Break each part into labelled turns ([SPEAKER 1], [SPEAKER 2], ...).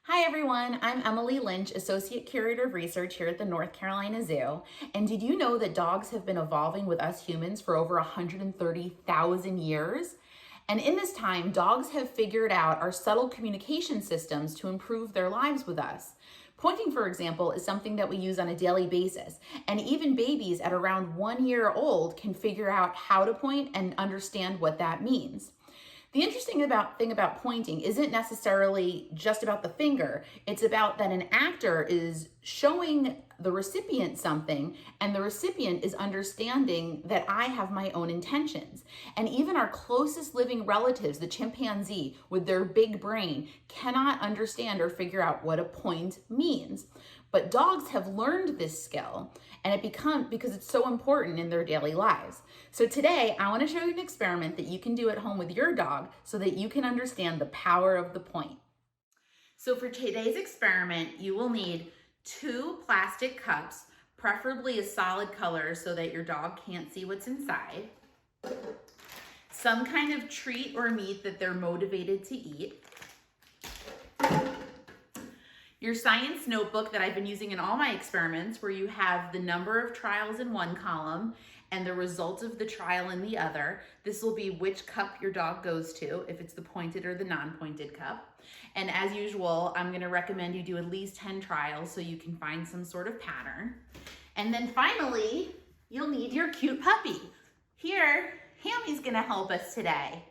[SPEAKER 1] Hi everyone, I'm Emily Lynch, Associate Curator of Research here at the North Carolina Zoo. And did you know that dogs have been evolving with us humans for over 130,000 years? And in this time, dogs have figured out our subtle communication systems to improve their lives with us. Pointing, for example, is something that we use on a daily basis. And even babies at around 1 year old can figure out how to point and understand what that means. The interesting thing about pointing isn't necessarily just about the finger. It's about that an actor is showing the recipient something and the recipient is understanding that I have my own intentions. And even our closest living relatives, the chimpanzee with their big brain, cannot understand or figure out what a point means. But dogs have learned this skill and because it's so important in their daily lives. So today I want to show you an experiment that you can do at home with your dog so that you can understand the power of the point. So for today's experiment, you will need 2 plastic cups, preferably a solid color so that your dog can't see what's inside, some kind of treat or meat that they're motivated to eat, your science notebook that I've been using in all my experiments, where you have the number of trials in one column and the results of the trial in the other. This will be which cup your dog goes to, if it's the pointed or the non-pointed cup. And as usual, I'm gonna recommend you do at least 10 trials so you can find some sort of pattern. And then finally, you'll need your cute puppy. Here, Hammy's gonna help us today.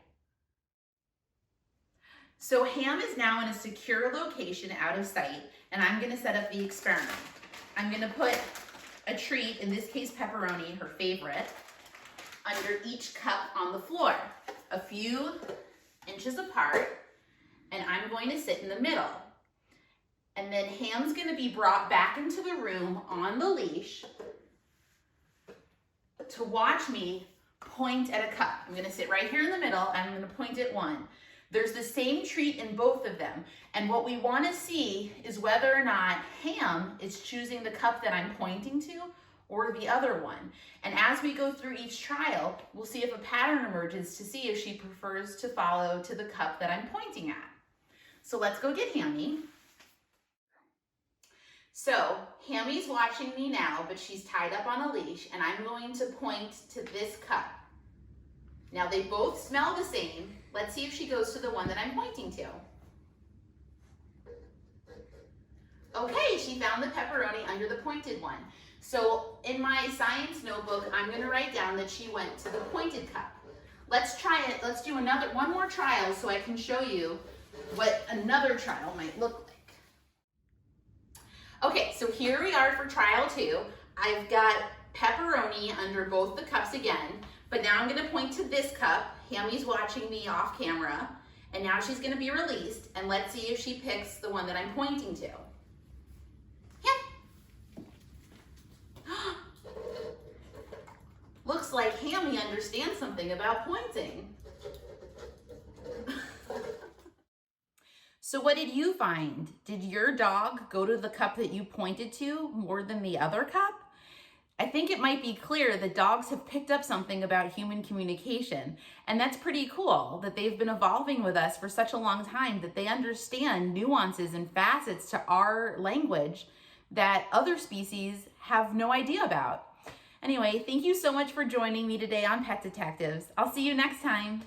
[SPEAKER 1] So Ham is now in a secure location out of sight, and I'm gonna set up the experiment. I'm gonna put a treat, in this case pepperoni, her favorite, under each cup on the floor, a few inches apart, and I'm going to sit in the middle. And then Ham's gonna be brought back into the room on the leash to watch me point at a cup. I'm gonna sit right here in the middle, and I'm gonna point at one. There's the same treat in both of them. And what we want to see is whether or not Ham is choosing the cup that I'm pointing to or the other one. And as we go through each trial, we'll see if a pattern emerges to see if she prefers to follow to the cup that I'm pointing at. So let's go get Hammy. So Hammy's watching me now, but she's tied up on a leash, and I'm going to point to this cup. Now they both smell the same. Let's see if she goes to the one that I'm pointing to. Okay, she found the pepperoni under the pointed one. So in my science notebook, I'm gonna write down that she went to the pointed cup. Let's try it. Let's do one more trial so I can show you what another trial might look like. Okay, so here we are for trial 2. I've got pepperoni under both the cups again. But now I'm gonna point to this cup. Hammy's watching me off camera, and now she's gonna be released, and let's see if she picks the one that I'm pointing to. Looks like Hammy understands something about pointing. So what did you find? Did your dog go to the cup that you pointed to more than the other cup? I think it might be clear that dogs have picked up something about human communication, and that's pretty cool that they've been evolving with us for such a long time that they understand nuances and facets to our language that other species have no idea about. Anyway, thank you so much for joining me today on Pet Detectives. I'll see you next time.